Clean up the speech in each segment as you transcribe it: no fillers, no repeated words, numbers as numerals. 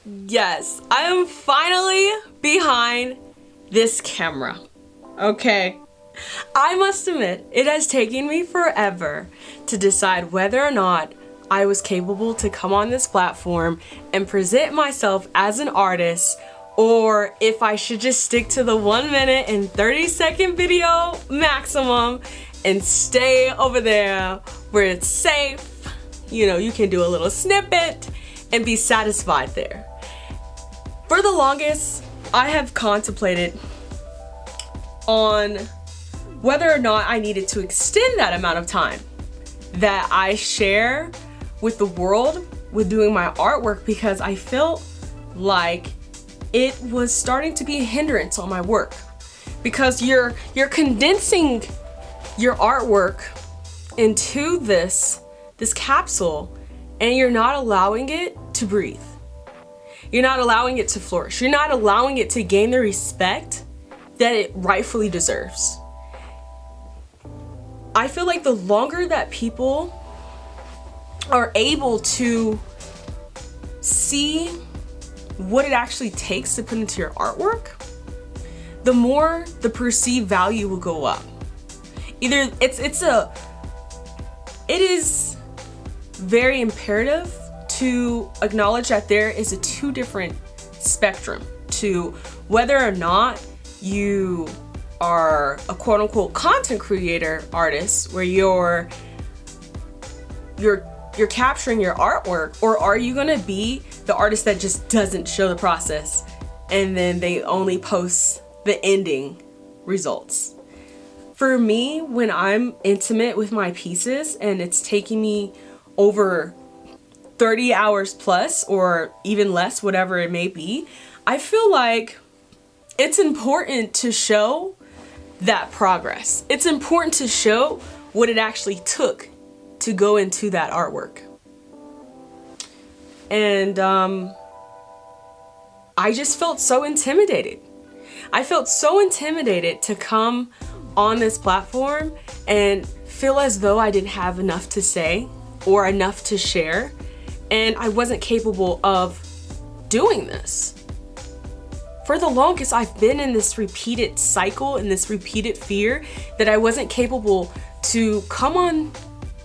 Yes, I am finally behind this camera. Okay. I must admit, it has taken me forever to decide whether or not I was capable to come on this platform and present myself as an artist, or if I should just stick to the 1 minute and 30-second video maximum and stay over there where it's safe. You know, you can do a little snippet and be satisfied there. For the longest, I have contemplated on whether or not I needed to extend that amount of time that I share with the world with doing my artwork, because I felt like it was starting to be a hindrance on my work, because you're condensing your artwork into this capsule and you're not allowing it to breathe. You're not allowing it to flourish. You're not allowing it to gain the respect that it rightfully deserves. I feel like the longer that people are able to see what it actually takes to put into your artwork, the more the perceived value will go up. Either it is very imperative to acknowledge that there is a two different spectrum to whether or not you are a quote unquote content creator artist, where you're capturing your artwork, or are you gonna be the artist that just doesn't show the process and then they only post the ending results. For me, when I'm intimate with my pieces and it's taking me over 30 hours plus or even less, whatever it may be, I feel like it's important to show that progress. It's important to show what it actually took to go into that artwork. And I just felt so intimidated. I felt so intimidated to come on this platform and feel as though I didn't have enough to say or enough to share, and I wasn't capable of doing this. For the longest, I've been in this repeated cycle and this repeated fear that I wasn't capable to come on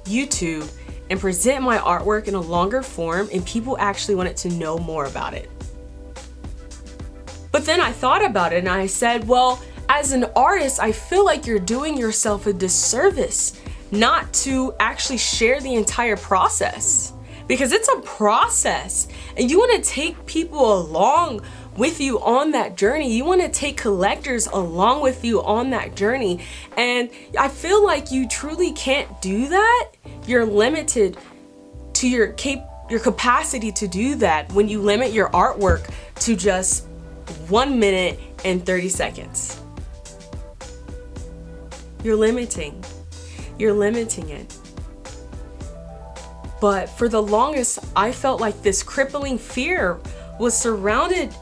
YouTube and present my artwork in a longer form and people actually wanted to know more about it. But then I thought about it and I said, well, as an artist, I feel like you're doing yourself a disservice not to actually share the entire process, because it's a process and you want to take people along with you on that journey. You want to take collectors along with you on that journey. And I feel like you truly can't do that. You're limited to your capacity to do that when you limit your artwork to just 1 minute and 30 seconds. You're limiting it. But for the longest, I felt like this crippling fear was surrounded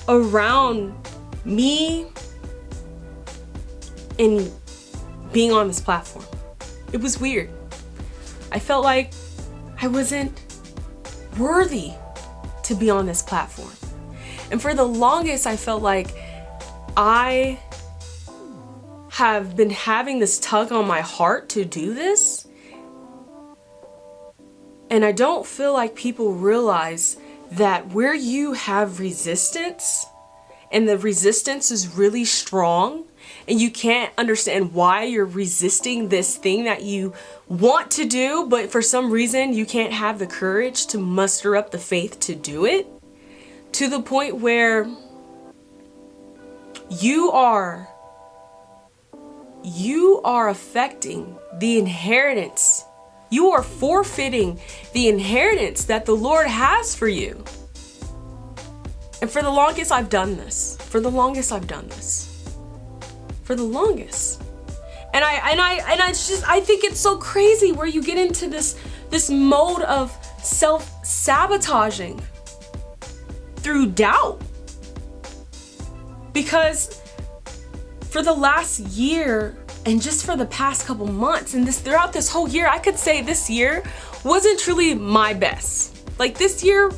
around me and being on this platform. It was weird. I felt like I wasn't worthy to be on this platform. And for the longest, I felt like I have been having this tug on my heart to do this. And I don't feel like people realize that where you have resistance and the resistance is really strong and you can't understand why you're resisting this thing that you want to do, but for some reason you can't have the courage to muster up the faith to do it, to the point where you are affecting the inheritance. You are forfeiting the inheritance that the Lord has for you. And for the longest, I've done this. And I think it's so crazy where you get into this mode of self-sabotaging through doubt. Because for the last year and just for the past couple months and throughout this whole year, I could say this year wasn't truly my best. Like, this year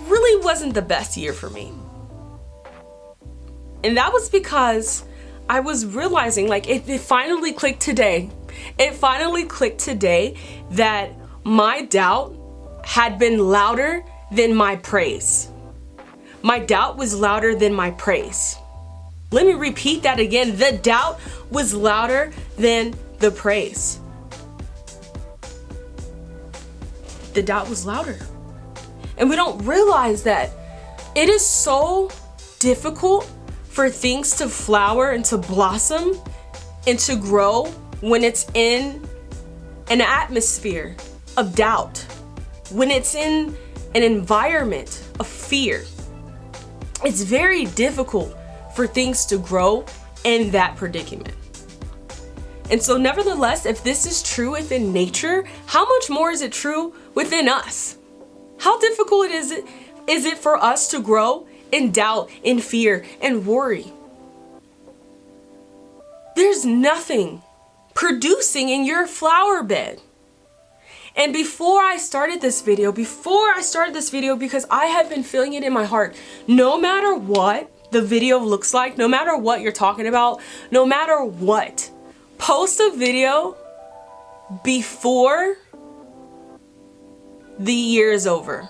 really wasn't the best year for me. And that was because I was realizing, like, it finally clicked today. It finally clicked today that my doubt had been louder than my praise. My doubt was louder than my praise. Let me repeat that again. The doubt was louder than the praise. The doubt was louder. And we don't realize that it is so difficult for things to flower and to blossom and to grow when it's in an atmosphere of doubt, when it's in an environment of fear. It's very difficult for things to grow in that predicament. And so nevertheless, if this is true within nature, how much more is it true within us? How difficult is it for us to grow in doubt, in fear, and worry? There's nothing producing in your flower bed. And before I started this video, because I have been feeling it in my heart, no matter what the video looks like, no matter what you're talking about, no matter what, post a video before the year is over.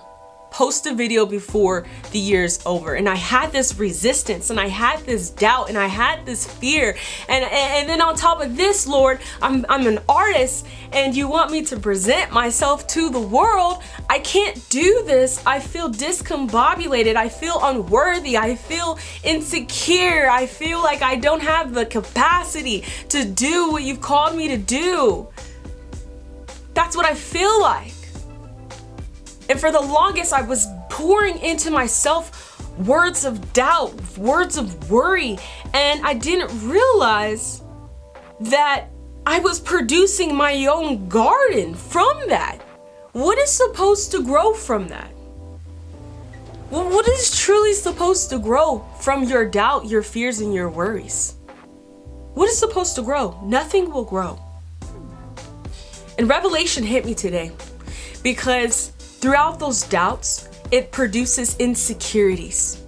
Post a video before the year's over. And I had this resistance, and I had this doubt, and I had this fear, and then on top of this, Lord, I'm an artist and you want me to present myself to the world. I can't do this. I feel discombobulated. I feel unworthy. I feel insecure. I feel like I don't have the capacity to do what you've called me to do. That's what I feel like. And for the longest, I was pouring into myself words of doubt, words of worry, and I didn't realize that I was producing my own garden from that. What is supposed to grow from that? Well, what is truly supposed to grow from your doubt, your fears, and your worries? What is supposed to grow? Nothing will grow. And revelation hit me today because throughout those doubts, it produces insecurities.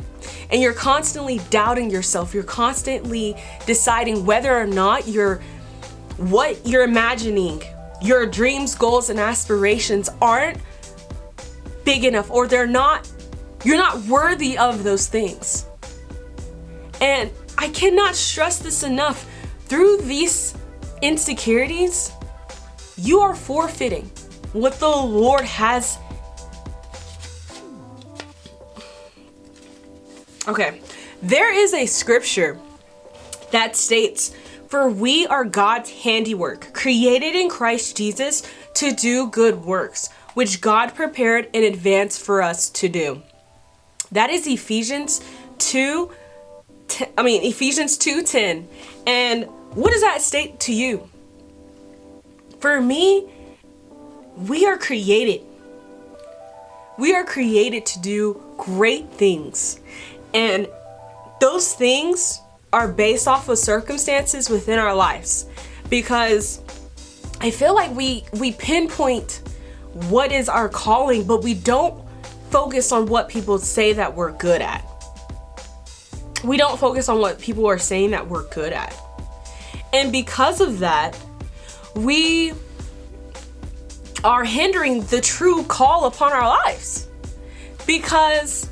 And you're constantly doubting yourself. You're constantly deciding whether or not what you're imagining, your dreams, goals, and aspirations aren't big enough, or you're not worthy of those things. And I cannot stress this enough. Through these insecurities, you are forfeiting what the Lord has. Okay, there is a scripture that states, "For we are God's handiwork, created in Christ Jesus to do good works, which God prepared in advance for us to do." That is Ephesians 2:10. And what does that state to you? For me, we are created. We are created to do great things. And those things are based off of circumstances within our lives, because I feel like we pinpoint what is our calling, but we don't focus on what people say that we're good at. We don't focus on what people are saying that we're good at. And because of that, we are hindering the true call upon our lives. Because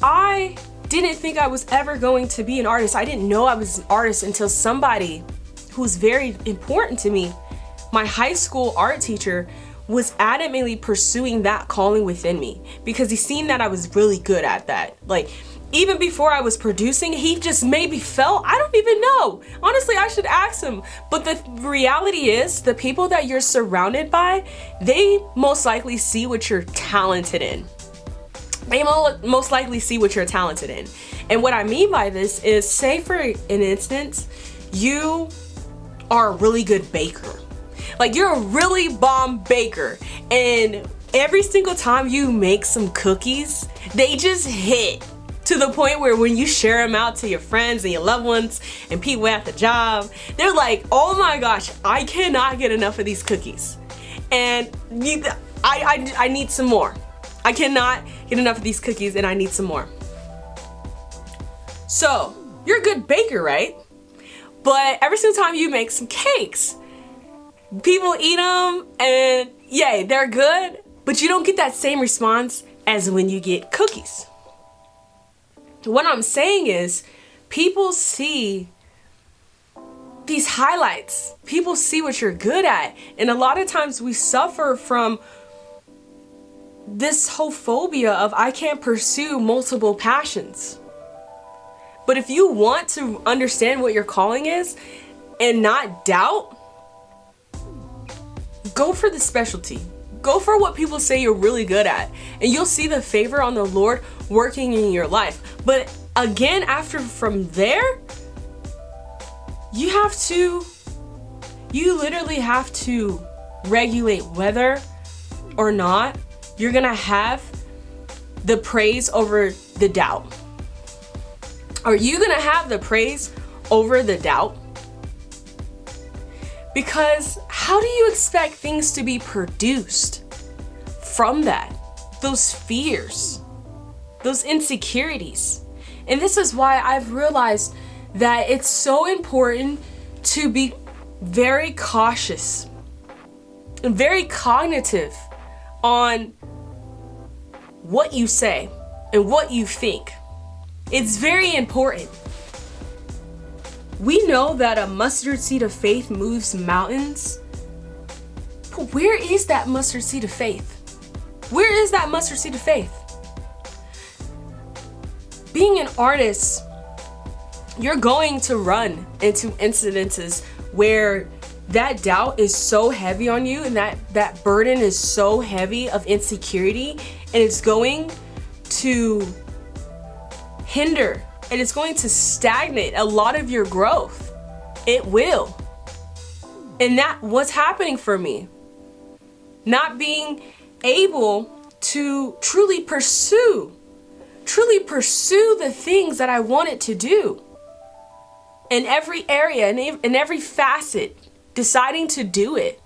I didn't think I was ever going to be an artist. I didn't know I was an artist until somebody who's very important to me, my high school art teacher, was adamantly pursuing that calling within me, because he seen that I was really good at that. Like, even before I was producing, he just maybe felt, I don't even know. Honestly, I should ask him. But the reality is, the people that you're surrounded by, they most likely see what you're talented in. They most likely see what you're talented in. And what I mean by this is, say for an instance, you are a really good baker. Like, you're a really bomb baker, and every single time you make some cookies, they just hit to the point where when you share them out to your friends and your loved ones and people at the job, they're like, "Oh my gosh, I cannot get enough of these cookies. And I need some more. I cannot get enough of these cookies and I need some more. So, you're a good baker, right? But every single time you make some cakes, people eat them and yay, they're good, but you don't get that same response as when you get cookies. What I'm saying is, people see these highlights. People see what you're good at. And a lot of times we suffer from this whole phobia of I can't pursue multiple passions. But if you want to understand what your calling is and not doubt, go for the specialty. Go for what people say you're really good at. And you'll see the favor on the Lord working in your life. But again, from there, you literally have to regulate whether or not you're gonna have the praise over the doubt. Are you gonna have the praise over the doubt? Because how do you expect things to be produced from that? Those fears, those insecurities. And this is why I've realized that it's so important to be very cautious and very cognitive on what you say and what you think. It's very important. We know that a mustard seed of faith moves mountains. But where is that mustard seed of faith? Where is that mustard seed of faith? Being an artist, you're going to run into incidences where that doubt is so heavy on you and that burden is so heavy of insecurity, and it's going to hinder and it's going to stagnate a lot of your growth. It will. And that what's happening for me. Not being able to truly pursue the things that I wanted to do. In every area, in every facet, deciding to do it.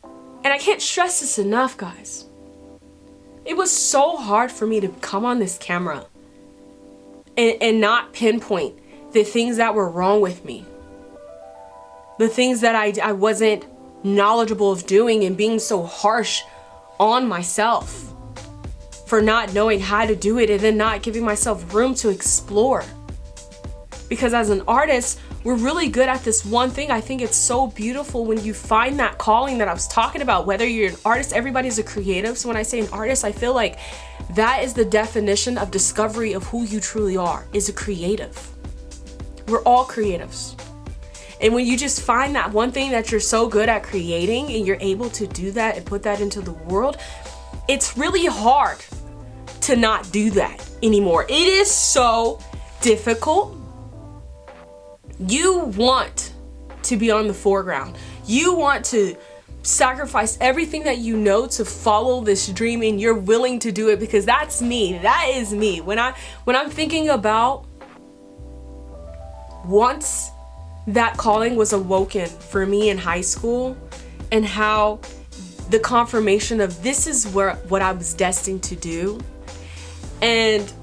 And I can't stress this enough, guys. It was so hard for me to come on this camera and not pinpoint the things that were wrong with me. The things that I wasn't knowledgeable of doing, and being so harsh on myself for not knowing how to do it and then not giving myself room to explore. Because as an artist, we're really good at this one thing. I think it's so beautiful when you find that calling that I was talking about. Whether you're an artist, everybody's a creative. So when I say an artist, I feel like that is the definition of discovery of who you truly are, is a creative. We're all creatives. And when you just find that one thing that you're so good at creating and you're able to do that and put that into the world, it's really hard to not do that anymore. It is so difficult. You want to be on the foreground. You want to sacrifice everything that you know to follow this dream, and you're willing to do it, because that's me. That is me. When I'm thinking about once that calling was awoken for me in high school, and how the confirmation of this is what I was destined to do, and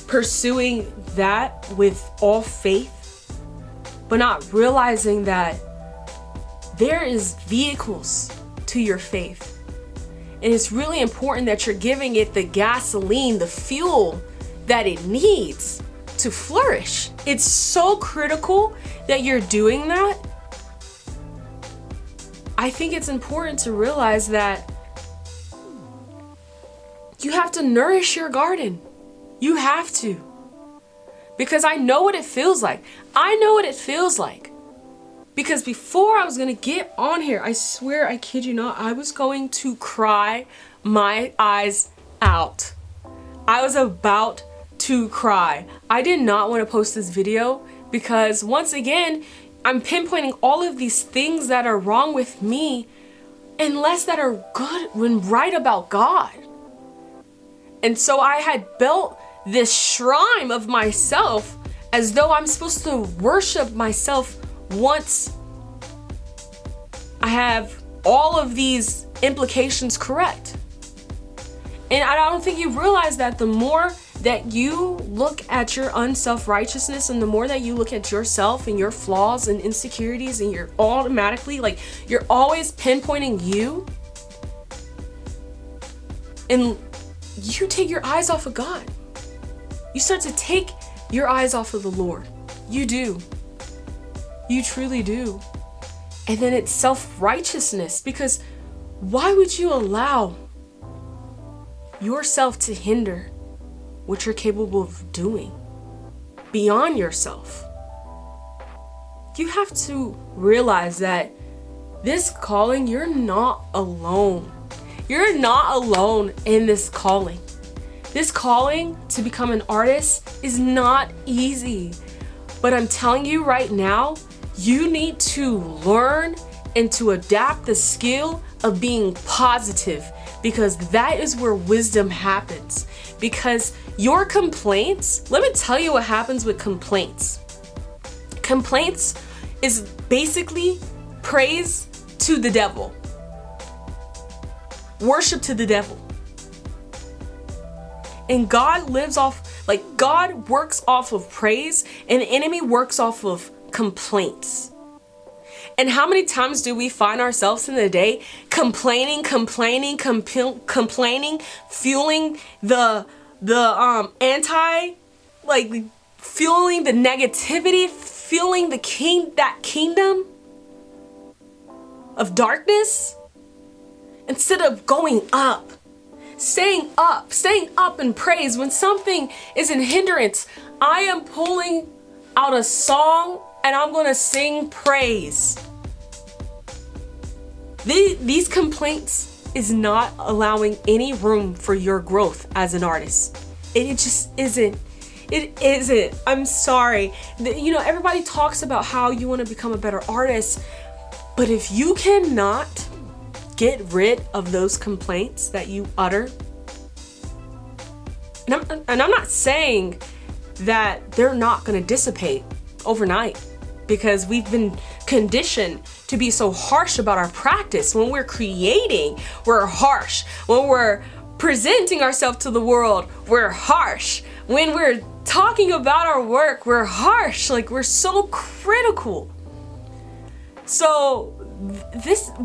pursuing that with all faith, but not realizing that there is vehicles to your faith. And it's really important that you're giving it the gasoline, the fuel that it needs to flourish. It's so critical that you're doing that. I think it's important to realize that you have to nourish your garden. You have to. Because I know what it feels like. I know what it feels like. Because before I was gonna get on here, I swear, I kid you not, I was going to cry my eyes out. I was about to cry. I did not want to post this video because, once again, I'm pinpointing all of these things that are wrong with me, and less that are good when right about God. And so I had built this shrine of myself as though I'm supposed to worship myself once I have all of these implications correct. And I don't think you realize that the more that you look at your unself-righteousness and the more that you look at yourself and your flaws and insecurities, and you're automatically like, you're always pinpointing you, and you take your eyes off of God. You start to take your eyes off of the Lord. You do. You truly do. And then it's self-righteousness, because why would you allow yourself to hinder what you're capable of doing beyond yourself? You have to realize that this calling, you're not alone. You're not alone in this calling. This calling to become an artist is not easy. But I'm telling you right now, you need to learn and to adapt the skill of being positive, because that is where wisdom happens. Because your complaints, let me tell you what happens with complaints. Complaints is basically praise to the devil. Worship to the devil. And God lives off, like, God works off of praise, and the enemy works off of complaints. And how many times do we find ourselves in the day complaining, fueling the fueling the negativity, fueling that kingdom of darkness, instead of going up, staying up in praise. When something is in hindrance, I am pulling out a song and I'm gonna sing praise. These complaints is not allowing any room for your growth as an artist. It just isn't. It isn't. I'm sorry. Everybody talks about how you want to become a better artist, but if you cannot get rid of those complaints that you utter, and I'm not saying that they're not going to dissipate overnight, because we've been conditioned to be so harsh about our practice. When we're creating, we're harsh. When we're presenting ourselves to the world, we're harsh. When we're talking about our work, we're harsh. Like, we're so critical. So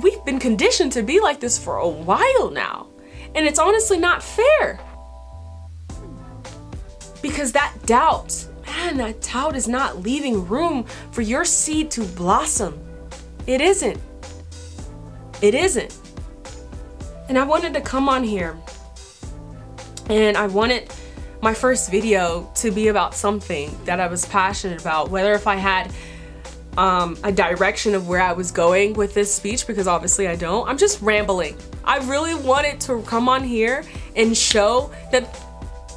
we've been conditioned to be like this for a while now. And it's honestly not fair. Because that doubt is not leaving room for your seed to blossom. It isn't. It isn't. And I wanted to come on here, and I wanted my first video to be about something that I was passionate about, whether if I had a direction of where I was going with this speech, because obviously I don't. I'm just rambling. I really wanted to come on here and show that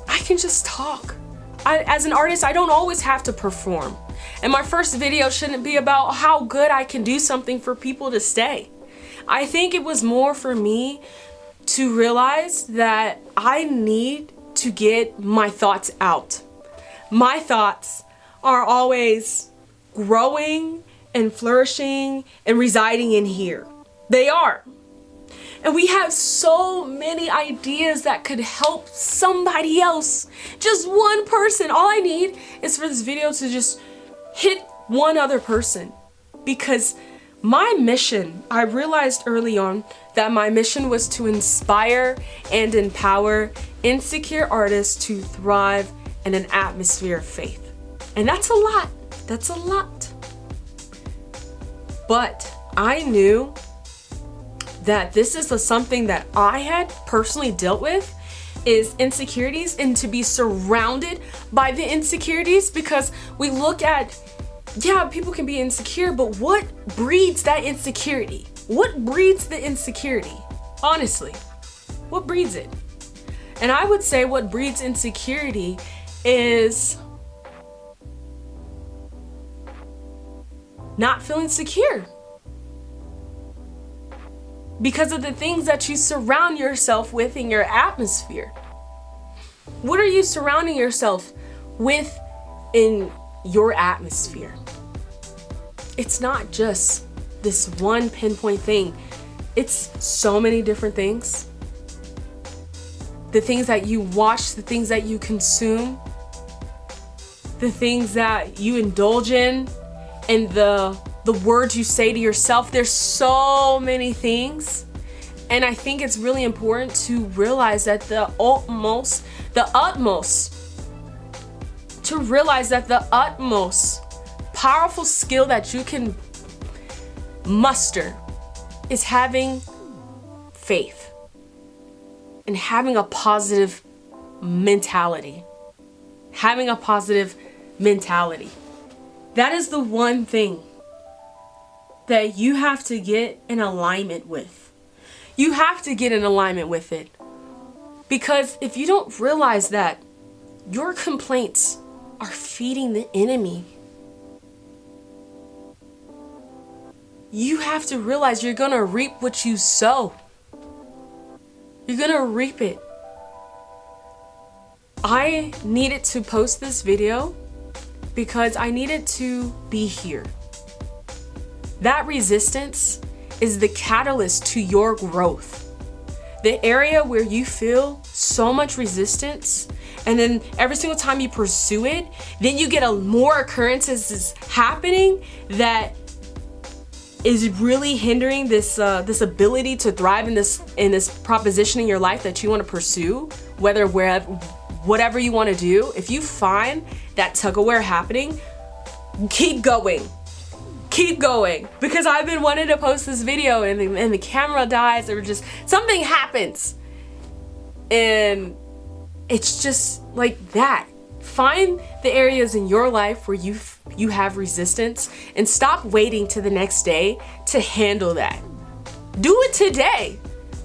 I can just talk. As an artist, I don't always have to perform. And my first video shouldn't be about how good I can do something for people to stay. I think it was more for me to realize that I need to get my thoughts out. My thoughts are always growing and flourishing and residing in here. They are. And we have so many ideas that could help somebody else. Just one person. All I need is for this video to just hit one other person. Because my mission, I realized early on that my mission was to inspire and empower insecure artists to thrive in an atmosphere of faith. And that's a lot. That's a lot. But I knew that this is something that I had personally dealt with, is insecurities, and to be surrounded by the insecurities, because we look at, yeah, people can be insecure, but what breeds that insecurity? What breeds the insecurity? Honestly, what breeds it? And I would say what breeds insecurity is not feeling secure. Because of the things that you surround yourself with in your atmosphere. What are you surrounding yourself with in your atmosphere? It's not just this one pinpoint thing. It's so many different things. the things that you watch, the things that you consume, the things that you indulge in, and the words you say to yourself. There's so many things. And I think it's really important to realize that the utmost powerful skill that you can muster is having faith and having a positive mentality. Having a positive mentality. That is the one thing that you have to get in alignment with. You have to get in alignment with it. Because if you don't realize that, your complaints are feeding the enemy. You have to realize you're gonna reap what you sow. You're gonna reap it. I needed to post this video because I needed to be here. That resistance is the catalyst to your growth. The area where you feel so much resistance, and then every single time you pursue it, then you get more occurrences happening that is really hindering this ability to thrive in this proposition in your life that you want to pursue, whatever you want to do. If you find that tug-of-war happening, keep going. Keep going. Because I've been wanting to post this video and the camera dies, or just something happens. And it's just like that. Find the areas in your life where you have resistance and stop waiting to the next day to handle that. Do it today.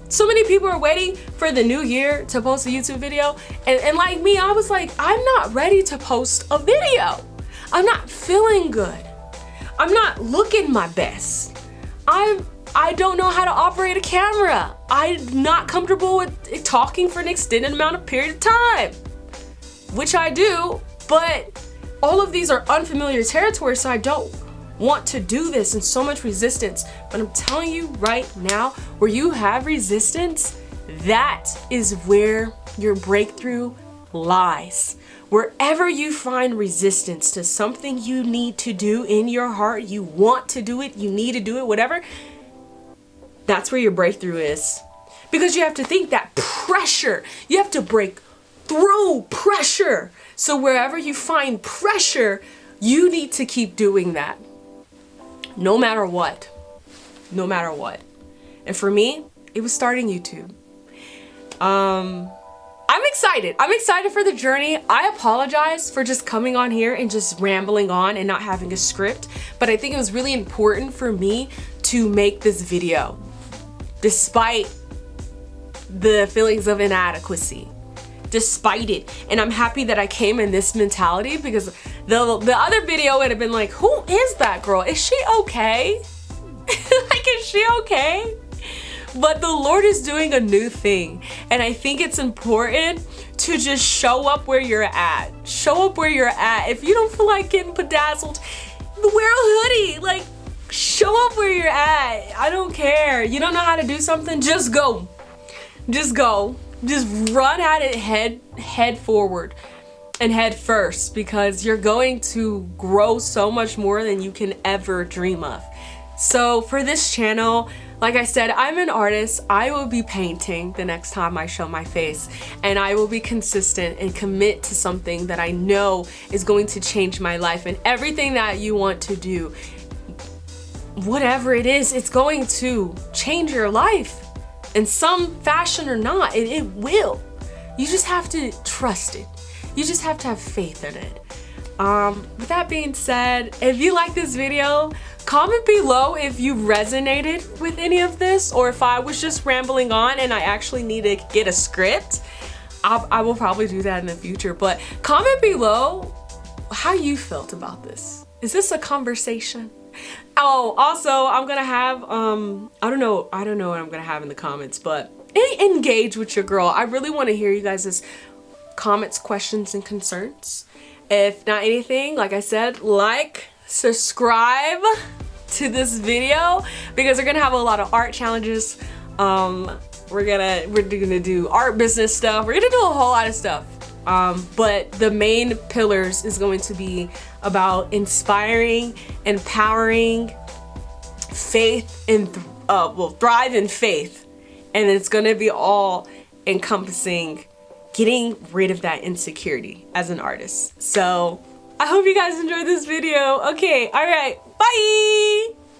So many people are waiting for the new year to post a YouTube video. And like me, I was like, I'm not ready to post a video. I'm not feeling good. I'm not looking my best. I don't know how to operate a camera. I'm not comfortable with talking for an extended amount of period of time, which I do, but all of these are unfamiliar territory, so I don't want to do this, and so much resistance. But I'm telling you right now, where you have resistance, that is where your breakthrough lies. Wherever you find resistance to something you need to do in your heart, you want to do it, you need to do it, whatever, that's where your breakthrough is. Because you have to think that pressure, you have to break through pressure. So wherever you find pressure, you need to keep doing that. No matter what. No matter what. And for me, it was starting YouTube. I'm excited. I'm excited for the journey. I apologize for just coming on here and just rambling on and not having a script, but I think it was really important for me to make this video, despite the feelings of inadequacy, despite it. And I'm happy that I came in this mentality, because the other video would have been like, who is that girl? Is she okay? Like, is she okay? But the Lord is doing a new thing, and I think it's important to just show up where you're at. Show up where you're at. If you don't feel like getting bedazzled, wear a hoodie. Like, show up where you're at. I don't care. You don't know how to do something? Just go. Just go. Just run at it head forward and head first, because you're going to grow so much more than you can ever dream of. So for this channel, like I said, I'm an artist. I will be painting the next time I show my face, and I will be consistent and commit to something that I know is going to change my life. And everything that you want to do, whatever it is, it's going to change your life in some fashion or not. It will. You just have to trust it. You just have to have faith in it. With that being said, if you like this video, comment below if you resonated with any of this, or if I was just rambling on and I actually need to get a script. I will probably do that in the future, but comment below how you felt about this. Is this a conversation? Oh, also, I'm gonna have, I don't know what I'm gonna have in the comments, but engage with your girl. I really want to hear you guys' comments, questions, and concerns. If not anything, like I said, like, subscribe to this video, because we're gonna have a lot of art challenges We're gonna do art business stuff. We're gonna do a whole lot of stuff. But the main pillars is going to be about inspiring, empowering, faith, and thrive in faith. And it's gonna be all encompassing getting rid of that insecurity as an artist. So I hope you guys enjoyed this video. Okay, all right, bye.